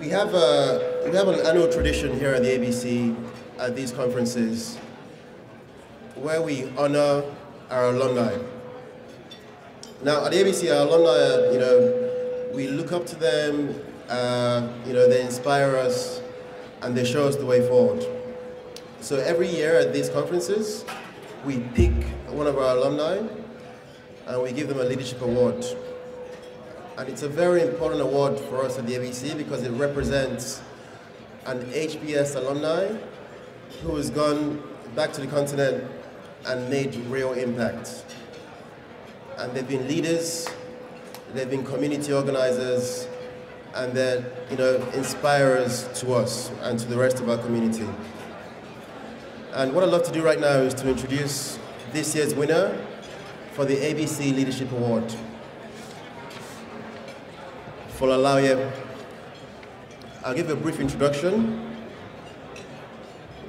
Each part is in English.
We have an annual tradition here at the ABC at these conferences where we honor our alumni. Now at the ABC, our alumni, we look up to them, they inspire us and they show us the way forward. So every year at these conferences, we pick one of our alumni and we give them a leadership award. And it's a very important award for us at the ABC because it represents an HBS alumni who has gone back to the continent and made real impact. And they've been leaders, they've been community organizers, and they're inspirers to us and to the rest of our community. And what I'd love to do right now is to introduce this year's winner for the ABC Leadership Award. Folalaye. I'll give a brief introduction.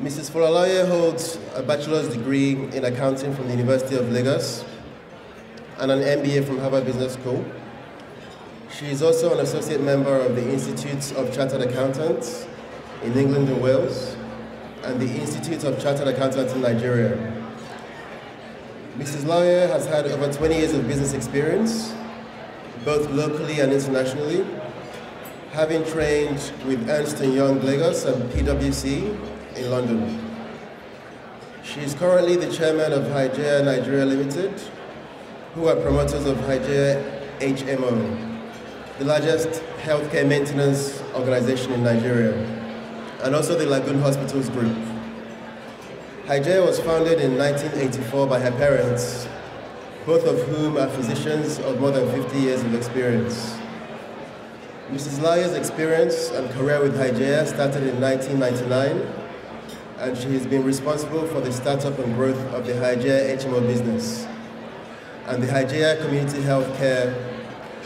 Mrs. Folalaye holds a bachelor's degree in accounting from the University of Lagos and an MBA from Harvard Business School. She is also an associate member of the Institute of Chartered Accountants in England and Wales and the Institute of Chartered Accountants in Nigeria. Mrs. Laye has had over 20 years of business experience, both locally and internationally, having trained with Ernst & Young Lagos and PwC in London. She is currently the chairman of Hygeia Nigeria Limited, who are promoters of Hygeia HMO, the largest healthcare maintenance organization in Nigeria, and also the Lagoon Hospitals Group. Hygeia was founded in 1984 by her parents, both of whom are physicians of more than 50 years of experience. Mrs. Laye's experience and career with Hygeia started in 1999, and she has been responsible for the startup and growth of the Hygeia HMO business and the Hygeia Community Healthcare,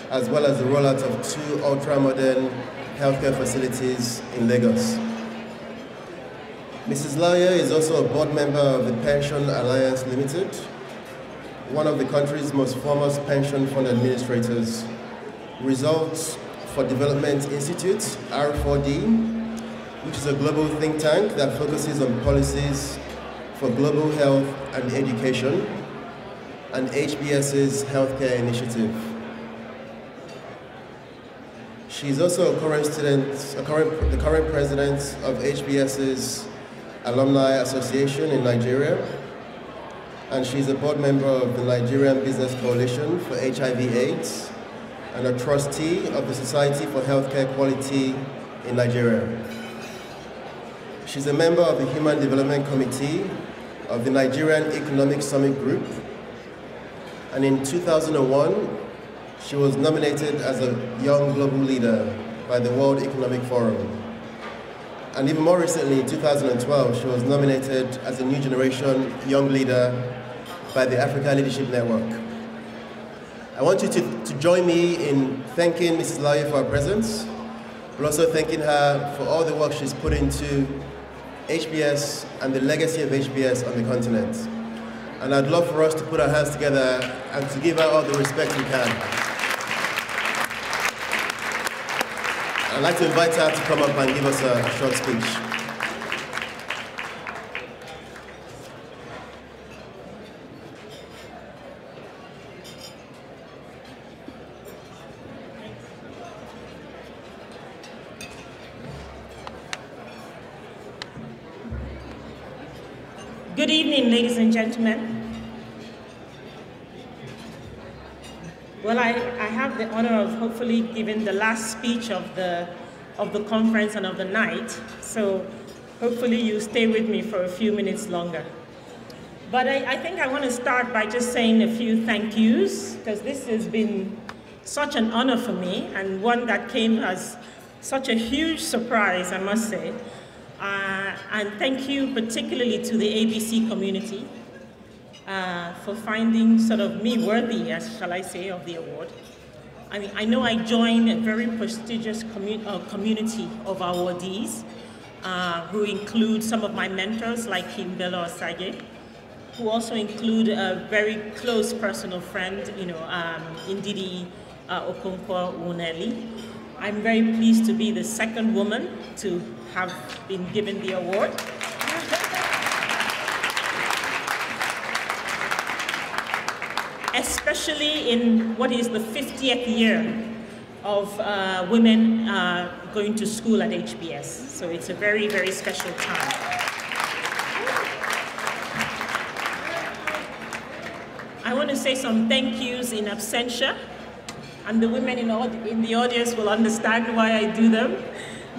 as well as the rollout of 2 ultra-modern healthcare facilities in Lagos. Mrs. Laye is also a board member of the Pension Alliance Limited, one of the country's most foremost pension fund administrators, Results for Development Institute, R4D, which is a global think tank that focuses on policies for global health and education, and HBS's healthcare initiative. She is also the current president of HBS's Alumni Association in Nigeria, and she's a board member of the Nigerian Business Coalition for HIV/AIDS and a trustee of the Society for Healthcare Quality in Nigeria. She's a member of the Human Development Committee of the Nigerian Economic Summit Group, and in 2001, she was nominated as a Young Global Leader by the World Economic Forum. And even more recently, in 2012, she was nominated as a New Generation Young Leader by the Africa Leadership Network. I want you to join me in thanking Mrs. Laye for her presence, but also thanking her for all the work she's put into HBS and the legacy of HBS on the continent. And I'd love for us to put our hands together and to give her all the respect we can. I'd like to invite her to come up and give us a short speech. Good evening, ladies and gentlemen. Well, I have the honor of hopefully giving the last speech of the conference and of the night, so hopefully you stay with me for a few minutes longer. But I think I want to start by just saying a few thank yous, because this has been such an honor for me, and one that came as such a huge surprise, I must say. And thank you particularly to the ABC community for finding sort of me worthy, as shall I say, of the award. I mean, I know I joined a very prestigious community of awardees who include some of my mentors like Kimbella Osage, who also include a very close personal friend, Ndidi Okonkwo Wuneli, I'm very pleased to be the second woman to have been given the award. Especially in what is the 50th year of women going to school at HBS. So it's a very, very special time. I want to say some thank yous in absentia, and the women in the audience will understand why I do them.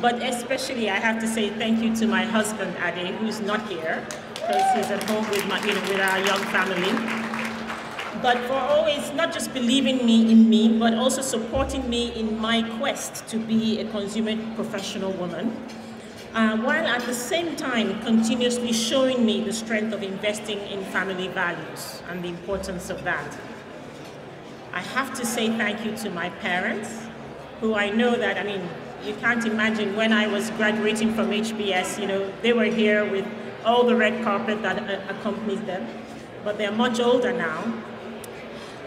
But especially I have to say thank you to my husband, Ade, who's not here, because he's at home with, with our young family. But for always not just believing in me, but also supporting me in my quest to be a consummate professional woman, while at the same time continuously showing me the strength of investing in family values and the importance of that. I have to say thank you to my parents, who I know that, I mean, you can't imagine when I was graduating from HBS, you know, they were here with all the red carpet that accompanies them, but they're much older now.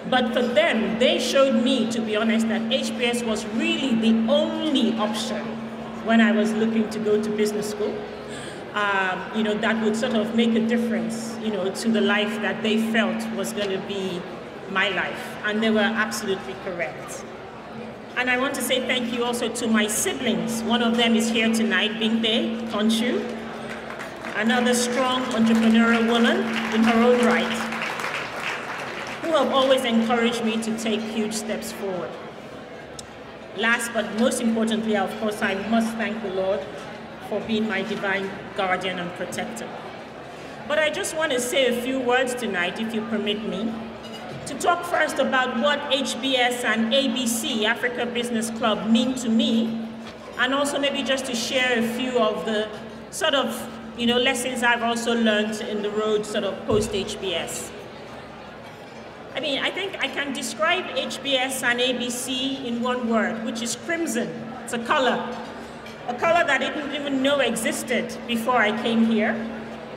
But for them, they showed me, to be honest, that HBS was really the only option when I was looking to go to business school, you know, that would sort of make a difference, you know, to the life that they felt was going to be my life. And they were absolutely correct. And I want to say thank you also to my siblings. One of them is here tonight, Banquet, Conchu, another strong entrepreneurial woman in her own right, who have always encouraged me to take huge steps forward. Last but most importantly, of course, I must thank the Lord for being my divine guardian and protector. But I just want to say a few words tonight, if you permit me, to talk first about what HBS and ABC, Africa Business Club, mean to me, and also maybe just to share a few of the sort of, you know, lessons I've also learned in the road sort of post-HBS. I mean, I think I can describe HBS and ABC in one word, which is crimson. It's a color that I didn't even know existed before I came here,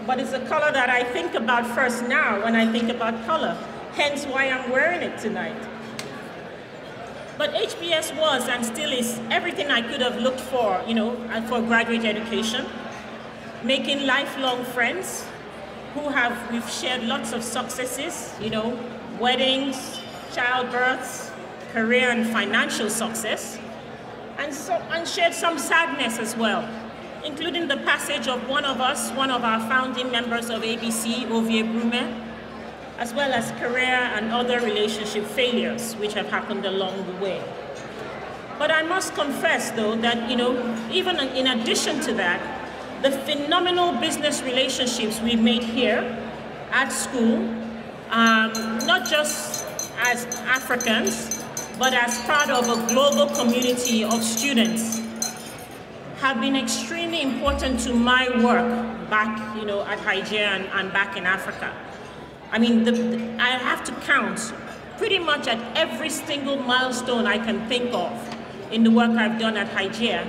but it's a color that I think about first now when I think about color, hence why I'm wearing it tonight. But HBS was and still is everything I could have looked for, you know, for graduate education, making lifelong friends we've shared lots of successes, you know, weddings, childbirths, career and financial success, and shared some sadness as well, including the passage of one of our founding members of ABC, Ovie Brume, as well as career and other relationship failures which have happened along the way. But I must confess though that, you know, even in addition to that, the phenomenal business relationships we've made here at school, not just as Africans, but as part of a global community of students, have been extremely important to my work back, you know, at Hygeia and back in Africa. I mean, I have to count pretty much at every single milestone I can think of in the work I've done at Hygeia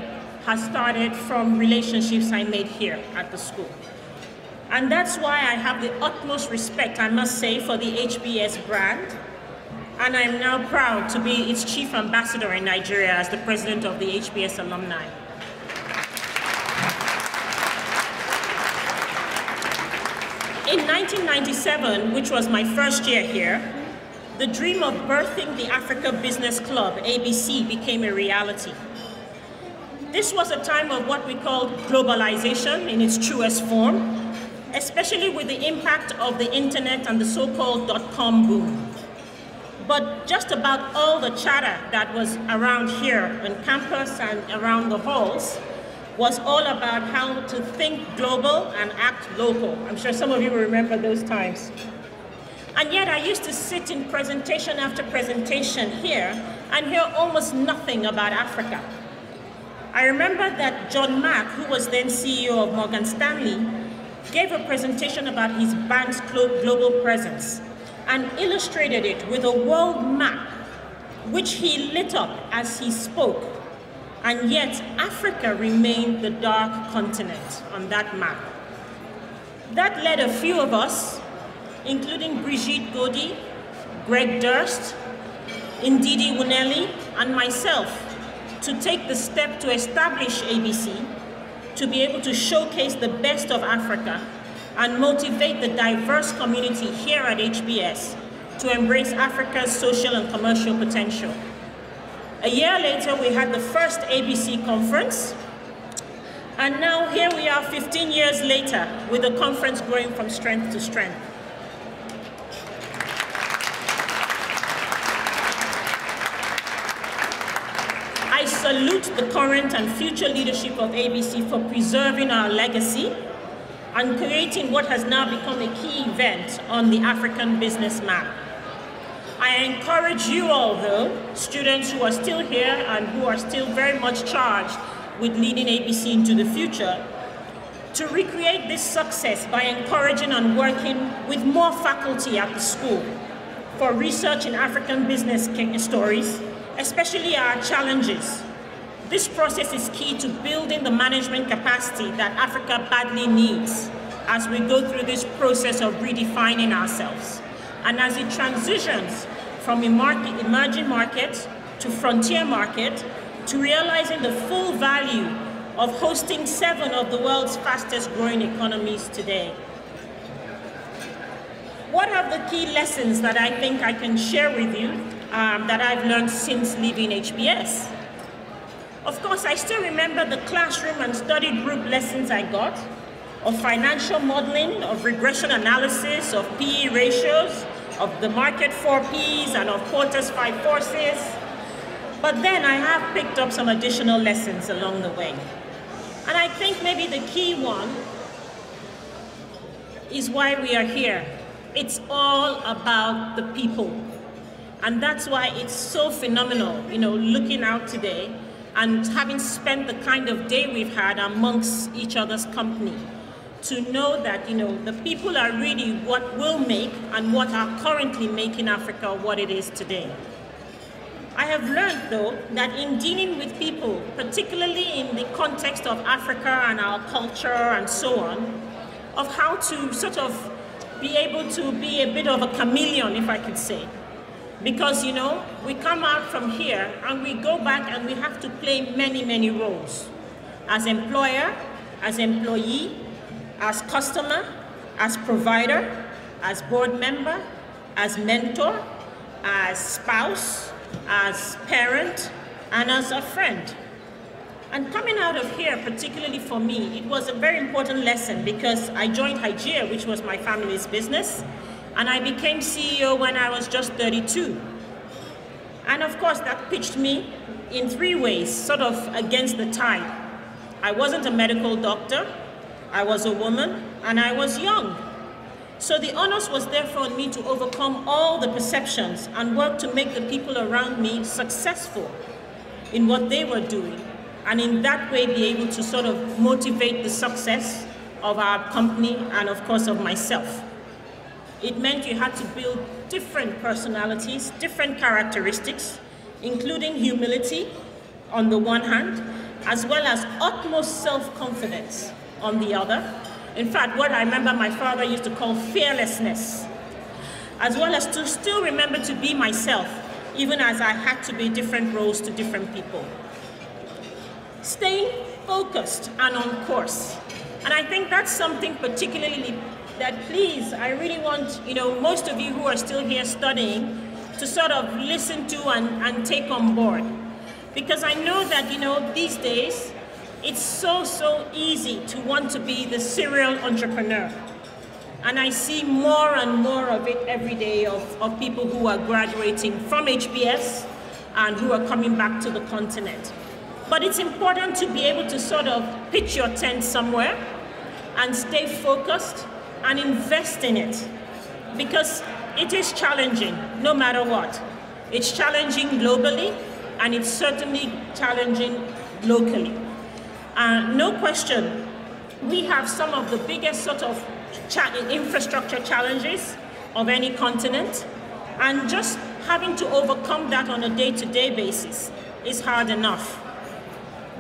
has started from relationships I made here at the school. And that's why I have the utmost respect, I must say, for the HBS brand. And I'm now proud to be its chief ambassador in Nigeria as the president of the HBS alumni. In 1997, which was my first year here, the dream of birthing the Africa Business Club, ABC, became a reality. This was a time of what we called globalization in its truest form, especially with the impact of the internet and the so-called .com boom. But just about all the chatter that was around here on campus and around the halls was all about how to think global and act local. I'm sure some of you will remember those times. And yet I used to sit in presentation after presentation here and hear almost nothing about Africa. I remember that John Mack, who was then CEO of Morgan Stanley, gave a presentation about his bank's global presence and illustrated it with a world map, which he lit up as he spoke. And yet, Africa remained the dark continent on that map. That led a few of us, including Brigitte Godi, Greg Durst, Ndidi Wuneli, and myself, to take the step to establish ABC, to be able to showcase the best of Africa and motivate the diverse community here at HBS to embrace Africa's social and commercial potential. A year later, we had the first ABC conference, and now here we are 15 years later with the conference growing from strength to strength. I salute the current and future leadership of ABC for preserving our legacy and creating what has now become a key event on the African business map. I encourage you all, though, students who are still here and who are still very much charged with leading ABC into the future, to recreate this success by encouraging and working with more faculty at the school for research in African business stories, especially our challenges. This process is key to building the management capacity that Africa badly needs as we go through this process of redefining ourselves. And as it transitions from emerging market to frontier market to realizing the full value of hosting 7 of the world's fastest growing economies today. What are the key lessons that I think I can share with you that I've learned since leaving HBS? Of course, I still remember the classroom and study group lessons I got of financial modeling, of regression analysis, of PE ratios, of the market 4 Ps and of Porter's 5 forces. But then I have picked up some additional lessons along the way. And I think maybe the key one is why we are here. It's all about the people. And that's why it's so phenomenal, looking out today and having spent the kind of day we've had amongst each other's company, to know that, the people are really what will make and what are currently making Africa what it is today. I have learned, though, that in dealing with people, particularly in the context of Africa and our culture and so on, of how to sort of be able to be a bit of a chameleon, if I could say. Because, we come out from here and we go back and we have to play many, many roles. As employer, as employee, as customer, as provider, as board member, as mentor, as spouse, as parent, and as a friend. And coming out of here, particularly for me, it was a very important lesson because I joined Hygeia, which was my family's business, and I became CEO when I was just 32. And of course, that pitched me in 3 ways, sort of against the tide. I wasn't a medical doctor, I was a woman, and I was young. So the onus was therefore on me to overcome all the perceptions and work to make the people around me successful in what they were doing, and in that way be able to sort of motivate the success of our company and of course of myself. It meant you had to build different personalities, different characteristics, including humility on the one hand, as well as utmost self-confidence on the other. In fact, what I remember my father used to call fearlessness, as well as to still remember to be myself, even as I had to be different roles to different people. Staying focused and on course. And I think that's something particularly that, please, I really want, most of you who are still here studying to sort of listen to and take on board. Because I know that, these days, it's so easy to want to be the serial entrepreneur. And I see more and more of it every day of people who are graduating from HBS and who are coming back to the continent. But it's important to be able to sort of pitch your tent somewhere and stay focused and invest in it. Because it is challenging, no matter what. It's challenging globally, and it's certainly challenging locally. No question, we have some of the biggest sort of infrastructure challenges of any continent, and just having to overcome that on a day-to-day basis is hard enough.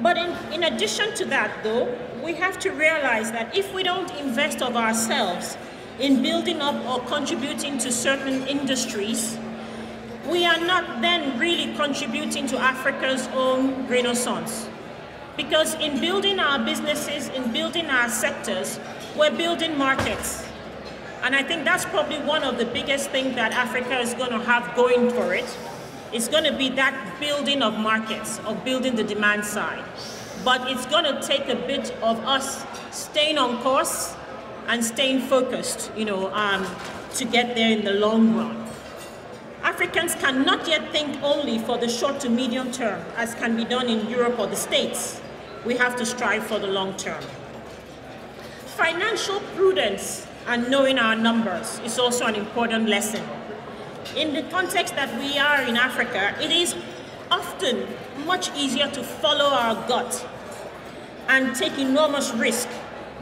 But in addition to that, though, we have to realize that if we don't invest of ourselves in building up or contributing to certain industries, we are not then really contributing to Africa's own renaissance. Because in building our businesses, in building our sectors, we're building markets. And I think that's probably one of the biggest things that Africa is going to have going for it. It's going to be that building of markets, of building the demand side. But it's going to take a bit of us staying on course and staying focused, to get there in the long run. Africans cannot yet think only for the short to medium term, as can be done in Europe or the States. We have to strive for the long term. Financial prudence and knowing our numbers is also an important lesson. In the context that we are in Africa, it is often much easier to follow our gut and take enormous risk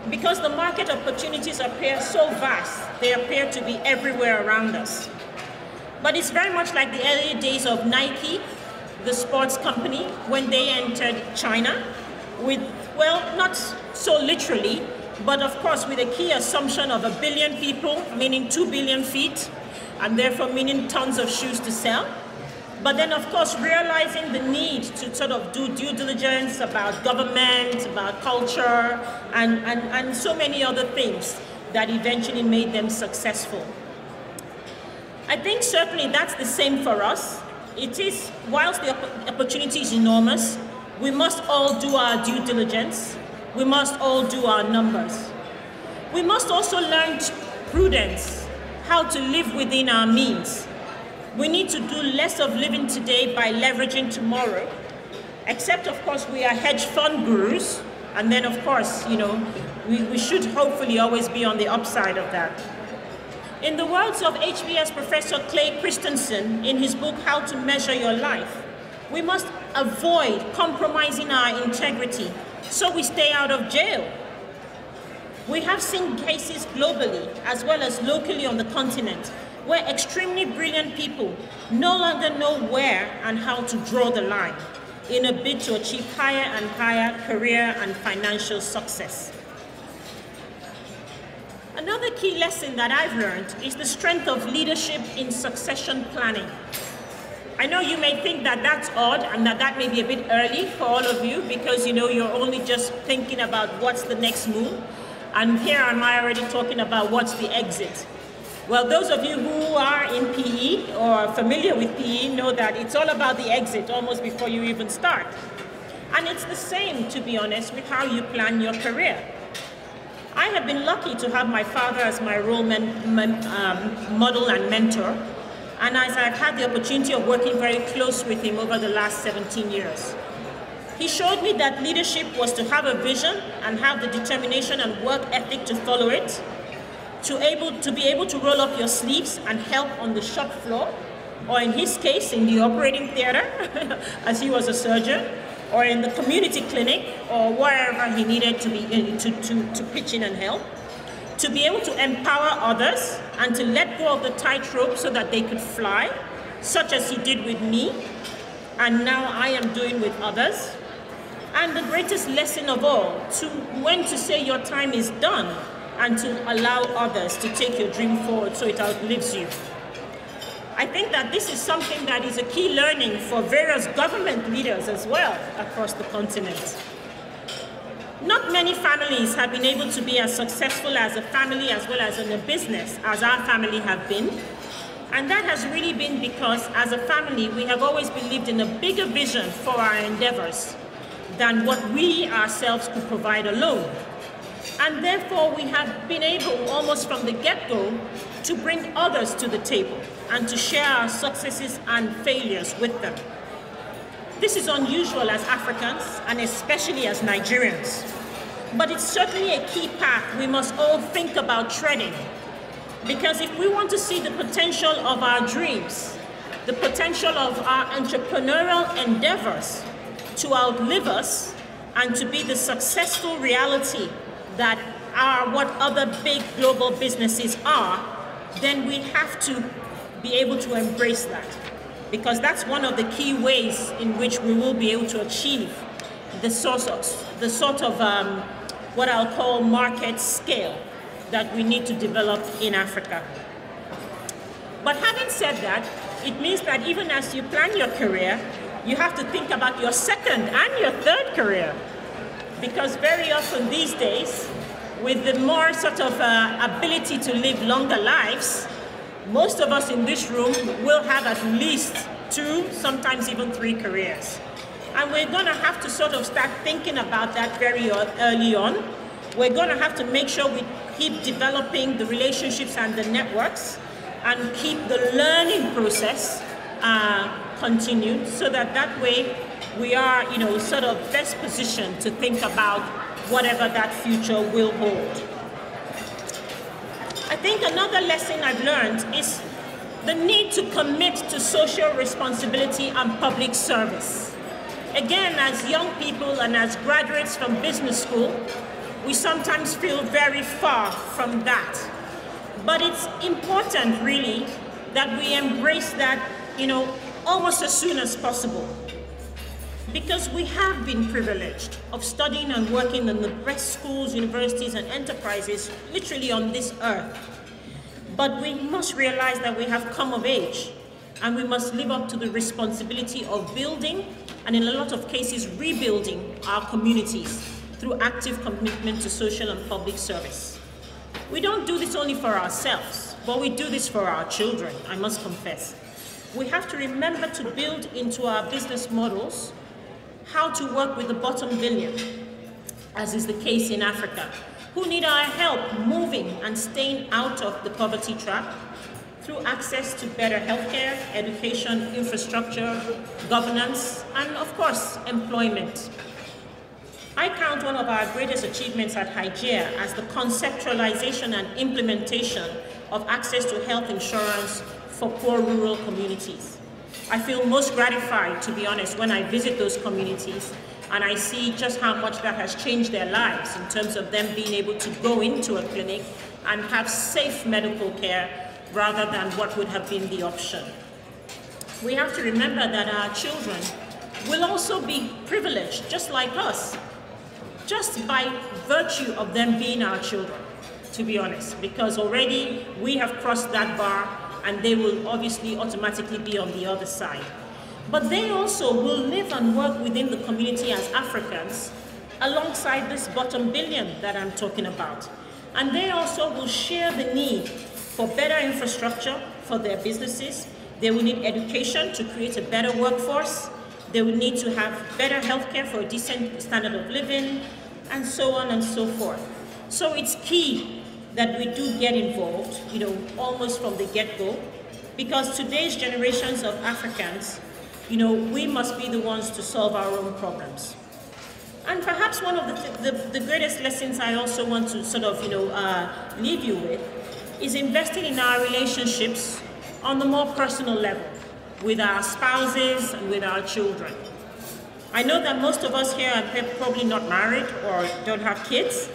because the market opportunities appear so vast. They appear to be everywhere around us. But it's very much like the early days of Nike, the sports company, when they entered China with, well, not so literally, but of course with a key assumption of 1 billion people, meaning 2 billion feet, and therefore meaning tons of shoes to sell. But then of course realizing the need to sort of do due diligence about government, about culture, and so many other things that eventually made them successful. I think certainly that's the same for us. It is, whilst the opportunity is enormous, we must all do our due diligence. We must all do our numbers. We must also learn prudence, how to live within our means. We need to do less of living today by leveraging tomorrow, except of course we are hedge fund gurus, and then of course, we should hopefully always be on the upside of that. In the words of HBS Professor Clay Christensen in his book, How to Measure Your Life, we must avoid compromising our integrity so we stay out of jail. We have seen cases globally as well as locally on the continent where extremely brilliant people no longer know where and how to draw the line in a bid to achieve higher and higher career and financial success. Another key lesson that I've learned is the strength of leadership in succession planning. I know you may think that that's odd and that may be a bit early for all of you because you're only just thinking about what's the next move. And here am I already talking about what's the exit. Well, those of you who are in PE or familiar with PE know that it's all about the exit almost before you even start. And it's the same, to be honest, with how you plan your career. I have been lucky to have my father as my role model and mentor, and as I've had the opportunity of working very close with him over the last 17 years. He showed me that leadership was to have a vision and have the determination and work ethic to follow it, to be able to roll up your sleeves and help on the shop floor, or in his case, in the operating theater, as he was a surgeon, or in the community clinic, or wherever he needed to be to pitch in and help, to be able to empower others and to let go of the tightrope so that they could fly, such as he did with me, and now I am doing with others. And the greatest lesson of all, when to say your time is done and to allow others to take your dream forward so it outlives you. I think that this is something that is a key learning for various government leaders as well across the continent. Not many families have been able to be as successful as a family as well as in a business as our family have been. And that has really been because as a family, we have always believed in a bigger vision for our endeavors than what we ourselves could provide alone. And therefore, we have been able, almost from the get-go, to bring others to the table and to share our successes and failures with them. This is unusual as Africans and especially as Nigerians. But it's certainly a key path we must all think about treading. Because if we want to see the potential of our dreams, the potential of our entrepreneurial endeavors to outlive us and to be the successful reality that are what other big global businesses are, then we have to be able to embrace that. Because that's one of the key ways in which we will be able to achieve the sort of what I'll call market scale that we need to develop in Africa. But having said that, it means that even as you plan your career, you have to think about your second and your third career. Because very often these days, with the more sort of ability to live longer lives, most of us in this room will have at least 2, sometimes even 3 careers. And we're going to have to sort of start thinking about that very early on. We're going to have to make sure we keep developing the relationships and the networks and keep the learning process continued, so that way we are, sort of best positioned to think about whatever that future will hold. I think another lesson I've learned is the need to commit to social responsibility and public service. Again, as young people and as graduates from business school, we sometimes feel very far from that. But it's important, really, that we embrace that, almost as soon as possible. Because we have been privileged of studying and working in the best schools, universities, and enterprises literally on this earth. But we must realize that we have come of age, and we must live up to the responsibility of building, and in a lot of cases, rebuilding our communities through active commitment to social and public service. We don't do this only for ourselves, but we do this for our children, I must confess. We have to remember to build into our business models how to work with the bottom billion, as is the case in Africa, who need our help moving and staying out of the poverty trap through access to better healthcare, education, infrastructure, governance, and of course, employment. I count one of our greatest achievements at Hygeia as the conceptualization and implementation of access to health insurance for poor rural communities. I feel most gratified, to be honest, when I visit those communities and I see just how much that has changed their lives in terms of them being able to go into a clinic and have safe medical care rather than what would have been the option. We have to remember that our children will also be privileged, just like us, just by virtue of them being our children, to be honest, because already we have crossed that bar and they will obviously automatically be on the other side. But they also will live and work within the community as Africans alongside this bottom billion that I'm talking about. And they also will share the need for better infrastructure for their businesses. They will need education to create a better workforce. They will need to have better healthcare for a decent standard of living, and so on and so forth. So it's key that we do get involved, almost from the get-go, because today's generations of Africans, we must be the ones to solve our own problems. And perhaps one of the greatest lessons I also want to sort of, leave you with is investing in our relationships on the more personal level, with our spouses and with our children. I know that most of us here are probably not married or don't have kids,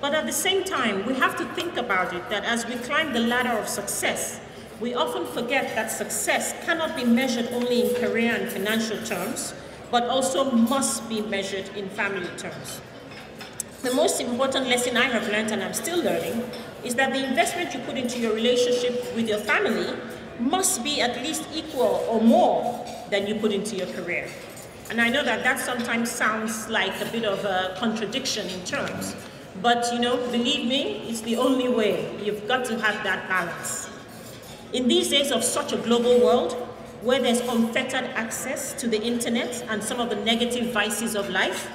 but at the same time, we have to think about it, that as we climb the ladder of success, we often forget that success cannot be measured only in career and financial terms, but also must be measured in family terms. The most important lesson I have learned, and I'm still learning, is that the investment you put into your relationship with your family must be at least equal or more than you put into your career. And I know that sometimes sounds like a bit of a contradiction in terms, but believe me, it's the only way. You've got to have that balance. In these days of such a global world, where there's unfettered access to the internet and some of the negative vices of life,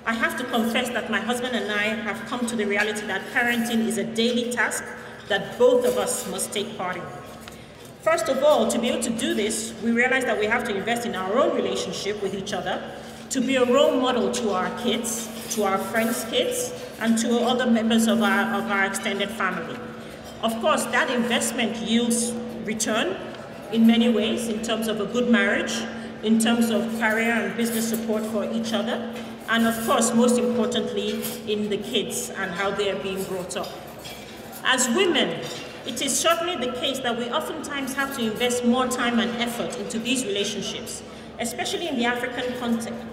I have to confess that my husband and I have come to the reality that parenting is a daily task that both of us must take part in. First of all, to be able to do this, we realize that we have to invest in our own relationship with each other, to be a role model to our kids, to our friends' kids, and to other members of our extended family. Of course, that investment yields return in many ways, in terms of a good marriage, in terms of career and business support for each other, and of course, most importantly, in the kids and how they are being brought up. As women, it is certainly the case that we oftentimes have to invest more time and effort into these relationships, especially in the African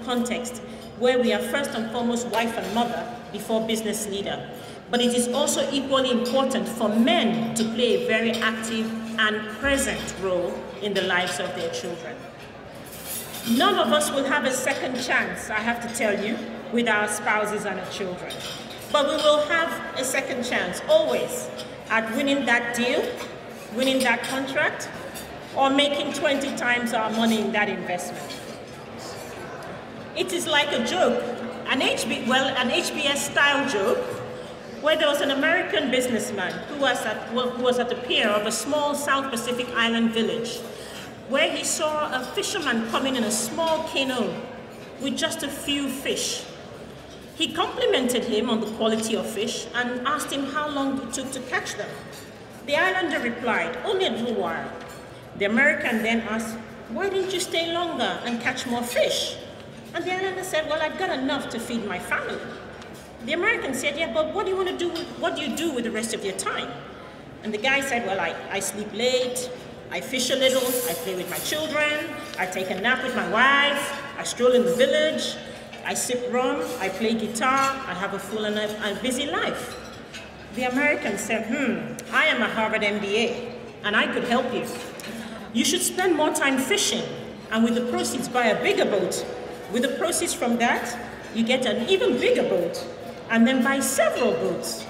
context, where we are first and foremost wife and mother before business leader. But it is also equally important for men to play a very active and present role in the lives of their children. None of us will have a second chance, I have to tell you, with our spouses and our children. But we will have a second chance, always, at winning that deal, winning that contract, or making 20 times our money in that investment. It is like a joke, an HBS-style joke, where there was an American businessman who was at the pier of a small South Pacific island village, where he saw a fisherman coming in a small canoe with just a few fish. He complimented him on the quality of fish and asked him how long it took to catch them. The islander replied, "Only a little while." The American then asked, "Why didn't you stay longer and catch more fish?" And the islander said, "Well, I've got enough to feed my family." The American said, "Yeah, but what do you do with the rest of your time?" And the guy said, "Well, I sleep late, I fish a little, I play with my children, I take a nap with my wife, I stroll in the village, I sip rum, I play guitar, I have a full and busy life." The American said, "I am a Harvard MBA, and I could help you. You should spend more time fishing, and with the proceeds, buy a bigger boat. With the proceeds from that, you get an even bigger boat, and then buy several boats.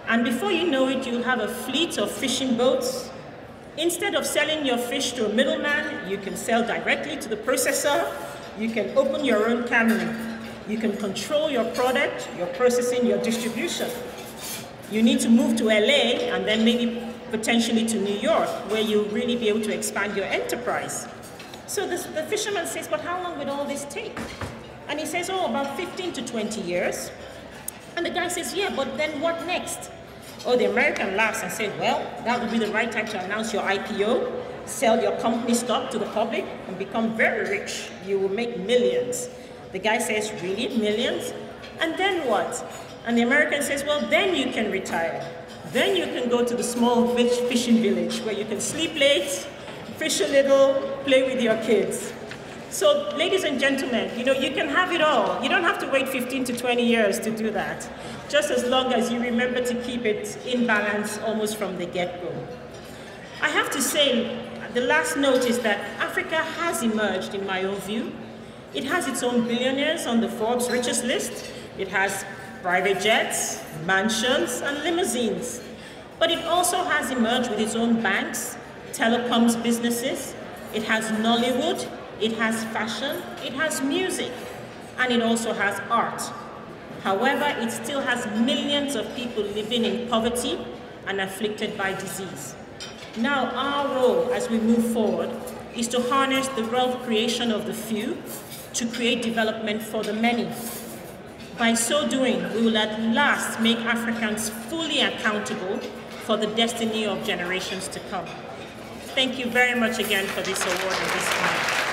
And before you know it, you'll have a fleet of fishing boats. Instead of selling your fish to a middleman, you can sell directly to the processor. You can open your own cannery. You can control your product, your processing, your distribution. You need to move to LA and then maybe potentially to New York, where you'll really be able to expand your enterprise." So the fisherman says, "But how long will all this take?" And he says, "Oh, about 15 to 20 years. And the guy says, "Yeah, but then what next?" Oh, the American laughs and says, "Well, that would be the right time to announce your IPO, sell your company stock to the public, and become very rich. You will make millions." The guy says, "Really? Millions? And then what?" And the American says, "Well, then you can retire. Then you can go to the small fishing village where you can sleep late, fish a little, play with your kids." So, ladies and gentlemen, you can have it all. You don't have to wait 15 to 20 years to do that, just as long as you remember to keep it in balance almost from the get-go. I have to say, the last note is that Africa has emerged, in my own view. It has its own billionaires on the Forbes richest list. It has private jets, mansions, and limousines. But it also has emerged with its own banks, telecoms businesses. It has Nollywood, it has fashion, it has music, and it also has art. However, it still has millions of people living in poverty and afflicted by disease. Now, our role as we move forward is to harness the wealth creation of the few to create development for the many. By so doing, we will at last make Africans fully accountable for the destiny of generations to come. Thank you very much again for this award and this honor.